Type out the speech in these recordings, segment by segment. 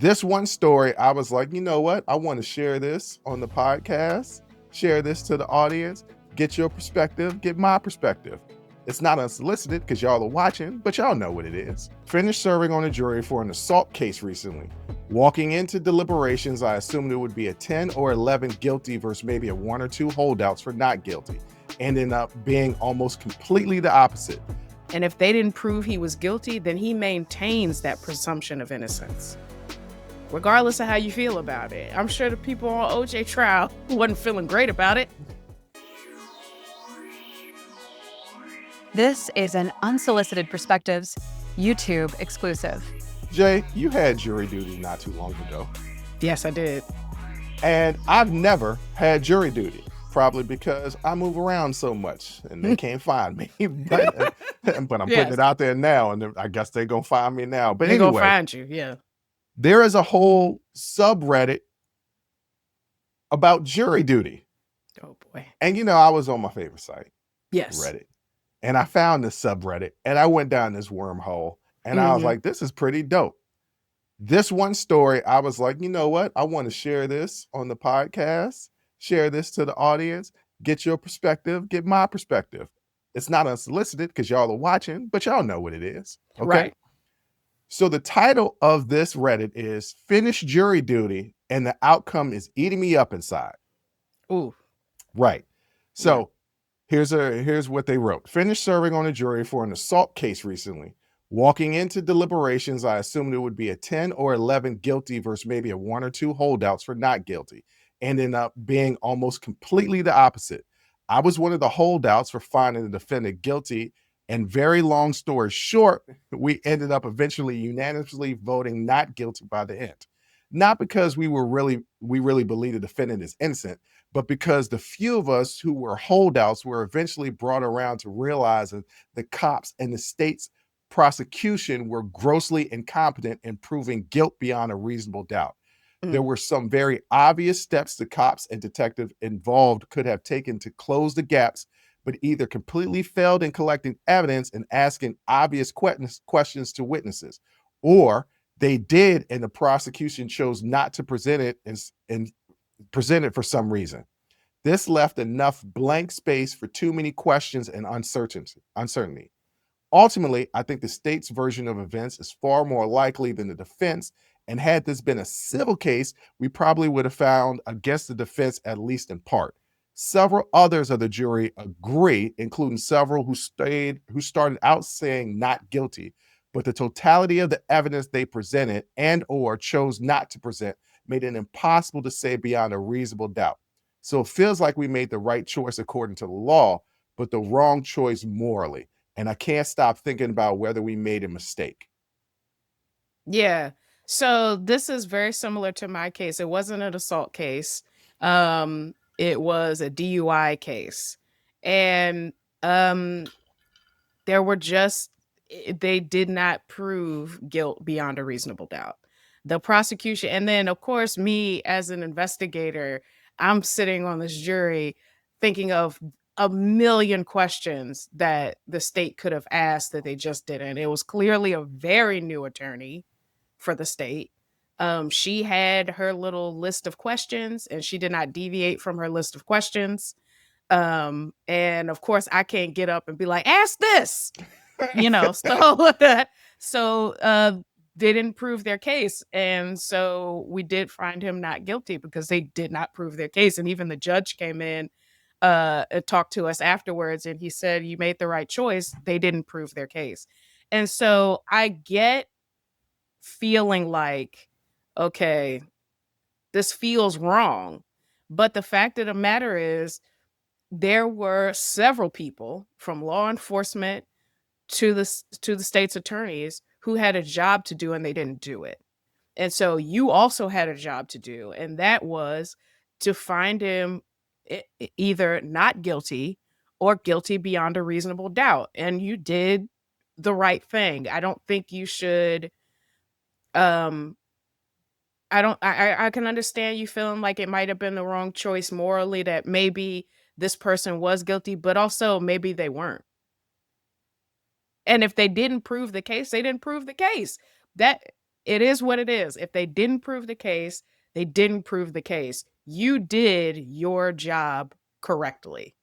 This one story, I was like, you know what? I want to share this on the podcast, share this to the audience, get your perspective, get my perspective. It's not unsolicited because y'all are watching, but y'all know what it is. Finished serving on a jury for an assault case recently. Walking into deliberations, I assumed it would be a 10 or 11 guilty versus maybe a 1 or 2 holdouts for not guilty. Ended up being almost completely the opposite. And if they didn't prove he was guilty, then he maintains that presumption of innocence, regardless of how you feel about it. I'm sure the people on OJ trial wasn't feeling great about it. This is an Unsolicited Perspectives YouTube exclusive. Jay, you had jury duty not too long ago. Yes, I did. And I've never had jury duty, probably because I move around so much and they can't find me. but I'm putting it out there now, and I guess they're going to find me now. But they're anyway, going to find you, yeah. There is a whole subreddit about jury duty. Oh, boy. And, you know, I was on my favorite site, yes, Reddit. And I found this subreddit, and I went down this wormhole, and I was like, this is pretty dope. This one story, I was like, you know what? I want to share this on the podcast, share this to the audience, get your perspective, get my perspective. It's not unsolicited because y'all are watching, but y'all know what it is. Okay. Right. So the title of this Reddit is Finish Jury Duty, and the outcome is eating me up inside. Ooh. Right. So here's what they wrote. Finished serving on a jury for an assault case recently. Walking into deliberations, I assumed it would be a 10 or 11 guilty versus maybe a 1 or 2 holdouts for not guilty. Ended up being almost completely the opposite. I was one of the holdouts for finding the defendant guilty, and very long story short, we ended up eventually unanimously voting not guilty by the end. Not because we really believe the defendant is innocent, but because the few of us who were holdouts were eventually brought around to realize that the cops and the state's prosecution were grossly incompetent in proving guilt beyond a reasonable doubt. There were some very obvious steps the cops and detectives involved could have taken to close the gaps, but either completely failed in collecting evidence and asking obvious questions to witnesses, or they did and the prosecution chose not to present it and present it for some reason. This left enough blank space for too many questions and uncertainty. Ultimately, I think the state's version of events is far more likely than the defense, and had this been a civil case, we probably would have found against the defense, at least in part. Several others of the jury agree, including several who started out saying not guilty, but the totality of the evidence they presented and or chose not to present made it impossible to say beyond a reasonable doubt. So it feels like we made the right choice according to the law, but the wrong choice morally. And I can't stop thinking about whether we made a mistake. Yeah. So this is very similar to my case. It wasn't an assault case. It was a DUI case. And they did not prove guilt beyond a reasonable doubt. The prosecution, and then of course, me as an investigator, I'm sitting on this jury thinking of a million questions that the state could have asked that they just didn't. It was clearly a very new attorney for the state. She had her little list of questions and she did not deviate from her list of questions. And of course I can't get up and be like, ask this, so they didn't prove their case. And so we did find him not guilty because they did not prove their case. And even the judge came in and talked to us afterwards, and he said, you made the right choice. They didn't prove their case. And so I get feeling like, okay, this feels wrong. But the fact of the matter is, there were several people from law enforcement to the state's attorneys who had a job to do and they didn't do it. And so you also had a job to do, and that was to find him either not guilty or guilty beyond a reasonable doubt. And you did the right thing. I don't think you should I can understand you feeling like it might have been the wrong choice morally, that maybe this person was guilty, but also maybe they weren't. And if they didn't prove the case, they didn't prove the case. That It is what it is. If they didn't prove the case, they didn't prove the case. You did your job correctly.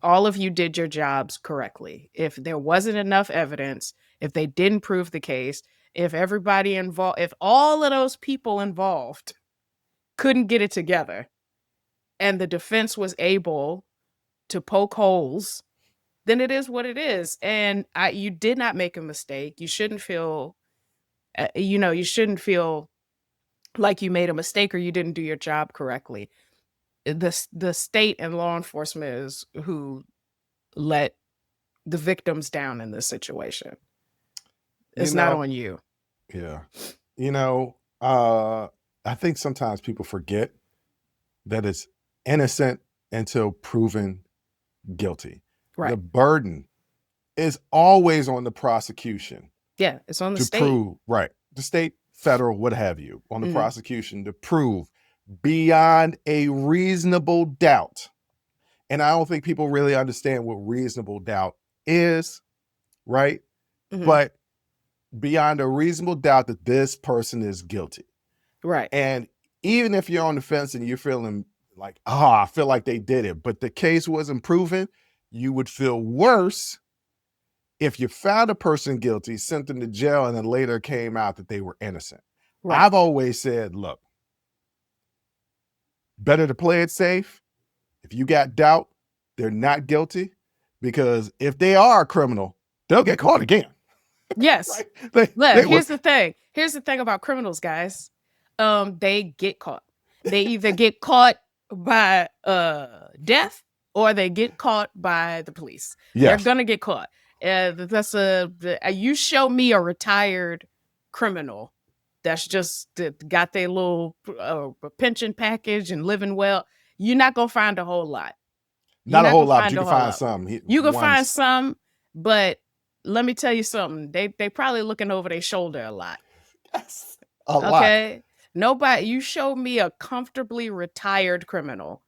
All of you did your jobs correctly. If there wasn't enough evidence, if they didn't prove the case, if everybody involved, if all of those people involved couldn't get it together and the defense was able to poke holes, then it is what it is. And you did not make a mistake. You shouldn't feel, you shouldn't feel like you made a mistake or you didn't do your job correctly. The state and law enforcement is who let the victims down in this situation. It's not on you. Yeah. I think sometimes people forget that it's innocent until proven guilty. Right. The burden is always on the prosecution. Yeah, it's on the to state. prove, right. The state, federal, what have you, on the Mhm. prosecution to prove beyond a reasonable doubt. And I don't think people really understand what reasonable doubt is, right? Mhm. But beyond a reasonable doubt that this person is guilty. Right. And even if you're on the fence and you're feeling like, I feel like they did it, but the case wasn't proven, you would feel worse if you found a person guilty, sent them to jail, and then later came out that they were innocent. Right. I've always said, look, better to play it safe. If you got doubt, they're not guilty, because if they are a criminal, they'll get caught again. Yes. Right? Here's the thing. Here's the thing about criminals, guys. They get caught. They either get caught by death or they get caught by the police. Yes. They're gonna get caught. You show me a retired criminal that's just got their little pension package and living well. You're not gonna find a whole lot. Not a whole lot, but you can find some. You can find some, but let me tell you something. They probably looking over their shoulder a lot. Yes, a lot. Okay. Nobody, you show me a comfortably retired criminal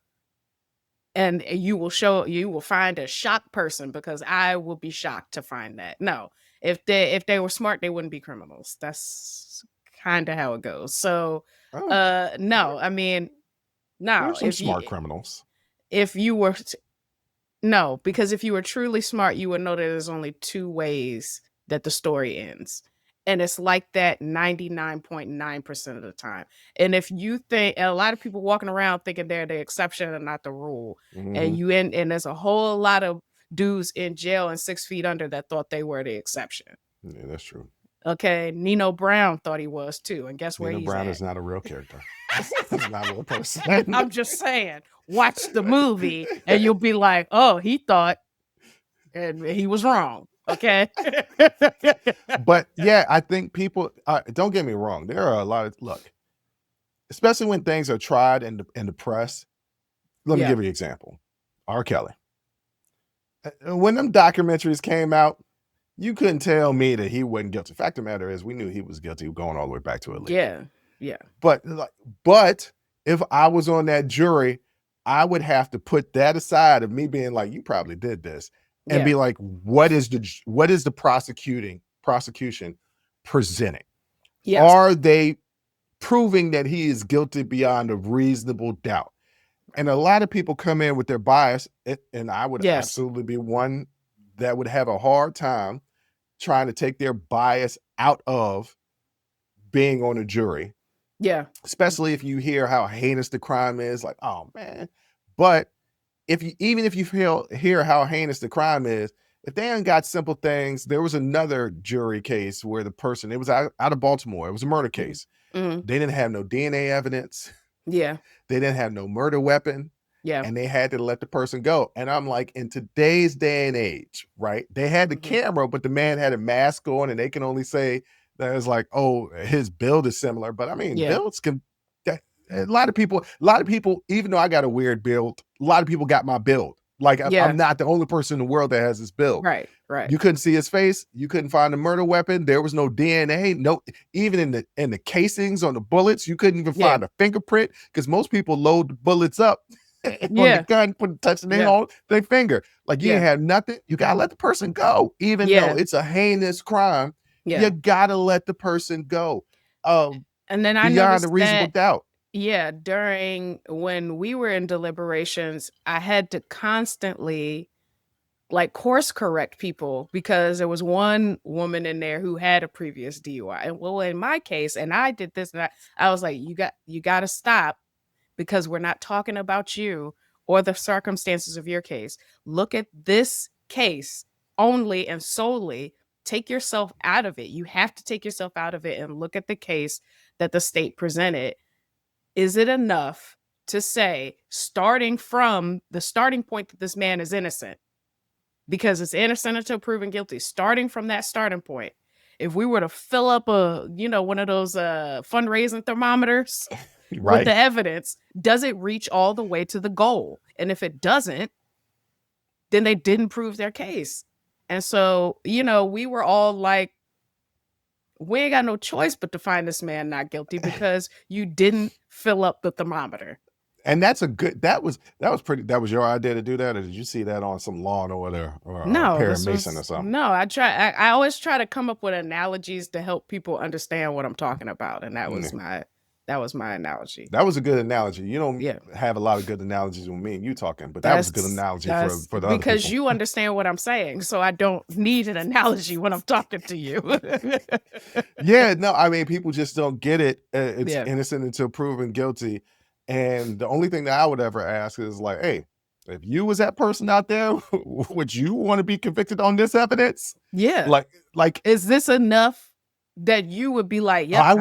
and you will find a shocked person, because I will be shocked to find that. No, if they were smart, they wouldn't be criminals. That's kind of how it goes. So, no, I mean, no. There's some smart criminals. If you were, no, because if you were truly smart, you would know that there's only two ways that the story ends. And it's like that 99.9% of the time. And if you think, a lot of people walking around thinking they're the exception and not the rule. Mhm. And there's a whole lot of dudes in jail and 6 feet under that thought they were the exception. Yeah, that's true. Okay. Nino Brown thought he was too. And guess where Nino he's Brown at? is not a real character. He's not a real person. I'm just saying, watch the movie and you'll be like, oh, he thought, and he was wrong. Okay. But yeah, I think people, don't get me wrong, there are a lot of, look, especially when things are tried in the press. Let me give you an example. R. Kelly. When them documentaries came out, you couldn't tell me that he wasn't guilty. Fact of the matter is, we knew he was guilty going all the way back to illegal. Yeah. But if I was on that jury, I would have to put that aside of me being like, you probably did this, and be like, what is the prosecution presenting? Yes. Are they proving that he is guilty beyond a reasonable doubt? And a lot of people come in with their bias, and I would absolutely be one that would have a hard time trying to take their bias out of being on a jury. Yeah. Especially if you hear how heinous the crime is, like, oh man. But even if you hear how heinous the crime is, if they ain't got simple things, there was another jury case where the person, it was out of Baltimore, it was a murder case. Mm-hmm. They didn't have no DNA evidence. Yeah. They didn't have no murder weapon. Yeah. And they had to let the person go. And I'm like, in today's day and age, right? They had the camera, but the man had a mask on, and they can only say that it's like, oh, his build is similar. But I mean, builds can, a lot of people, even though I got a weird build, a lot of people got my build. Like, I'm not the only person in the world that has this build. Right. You couldn't see his face. You couldn't find a murder weapon. There was no DNA. No, even in the casings on the bullets, you couldn't even find a fingerprint, because most people load the bullets up on the gun, touching their finger. Like, you didn't have nothing. You gotta let the person go, even though it's a heinous crime. You gotta let the person go. And then I beyond noticed a reasonable that, doubt. yeah, during when we were in deliberations, I had to constantly like course correct people because there was one woman in there who had a previous DUI. And well, in my case, and I did this and that, I was like, you got to stop, because we're not talking about you or the circumstances of your case. Look at this case only and solely. Take yourself out of it. You have to take yourself out of it and look at the case that the state presented. Is it enough to say, starting from the starting point that this man is innocent, because it's innocent until proven guilty, starting from that starting point, if we were to fill up one of those fundraising thermometers with Right. the evidence, does it reach all the way to the goal? And if it doesn't, then they didn't prove their case. And so, we were all like, we ain't got no choice but to find this man not guilty because you didn't fill up the thermometer. And that's a good, that was your idea to do that? Or did you see that on some Law and Order or No, Perry Mason or something? no, I always try to come up with analogies to help people understand what I'm talking about. And that was my analogy. That was a good analogy. You don't Yeah. have a lot of good analogies with me and you talking, but that was a good analogy for the other because people. you understand what I'm saying. So I don't need an analogy when I'm talking to you. Yeah, no, I mean, people just don't get it. It's Yeah. innocent until proven guilty. And the only thing that I would ever ask is like, hey, if you was that person out there, would you want to be convicted on this evidence? Yeah. Like, is this enough that you would be like, yeah, I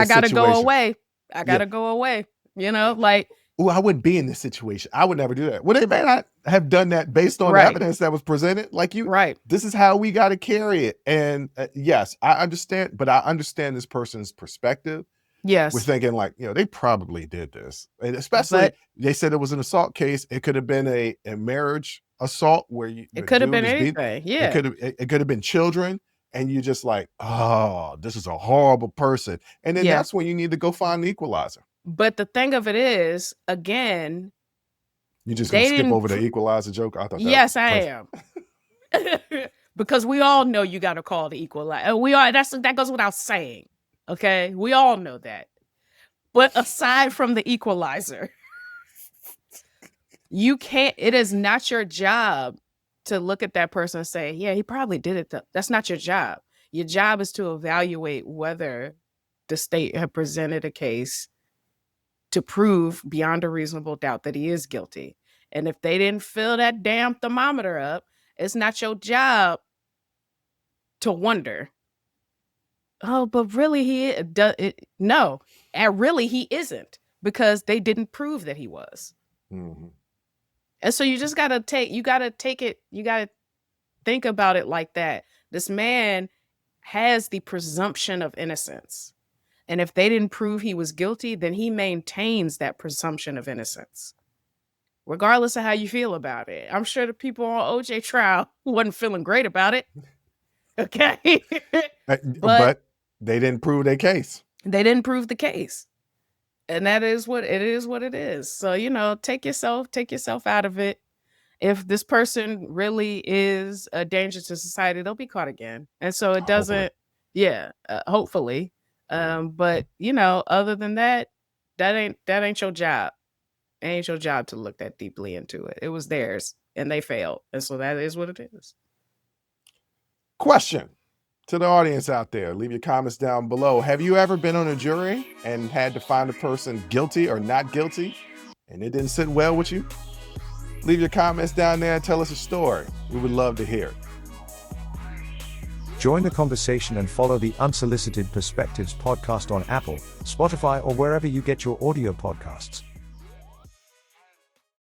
gotta go away. I gotta Yeah. go away. Like, oh, I wouldn't be in this situation. I would never do that. Well, they may not have done that based on the Right. evidence that was presented. Like right. this is how we got to carry it. And yes, I understand, but I understand this person's perspective. Yes. We're thinking like, they probably did this. And especially they said it was an assault case. It could have been a marriage assault where it could have been anything. Yeah. It could have been children. And you're just like, oh, this is a horrible person. And then that's when you need to go find the equalizer. But the thing of it is, again, you just gonna skip over the equalizer joke? I thought that yes, I am. Because we all know you got to call the equalizer. That goes without saying. Okay, we all know that. But aside from the equalizer, you can't. It is not your job to look at that person and say, "Yeah, he probably did it." That's not your job. Your job is to evaluate whether the state had presented a case to prove beyond a reasonable doubt that he is guilty. And if they didn't fill that damn thermometer up, it's not your job to wonder, oh, but really no, and really he isn't, because they didn't prove that he was. Mm-hmm. And so you just gotta think about it like that. This man has the presumption of innocence. And if they didn't prove he was guilty, then he maintains that presumption of innocence, regardless of how you feel about it. I'm sure the people on OJ trial wasn't feeling great about it. Okay. but they didn't prove their case. They didn't prove the case. And that is what it is. So, take yourself out of it. If this person really is a danger to society, they'll be caught again. And so it doesn't, hopefully. But other than that, that ain't your job. It ain't your job to look that deeply into it. It was theirs and they failed. And so that is what it is. Question to the audience out there. Leave your comments down below. Have you ever been on a jury and had to find a person guilty or not guilty and it didn't sit well with you? Leave your comments down there and tell us a story. We would love to hear it. Join the conversation and follow the Unsolicited Perspectives podcast on Apple, Spotify, or wherever you get your audio podcasts.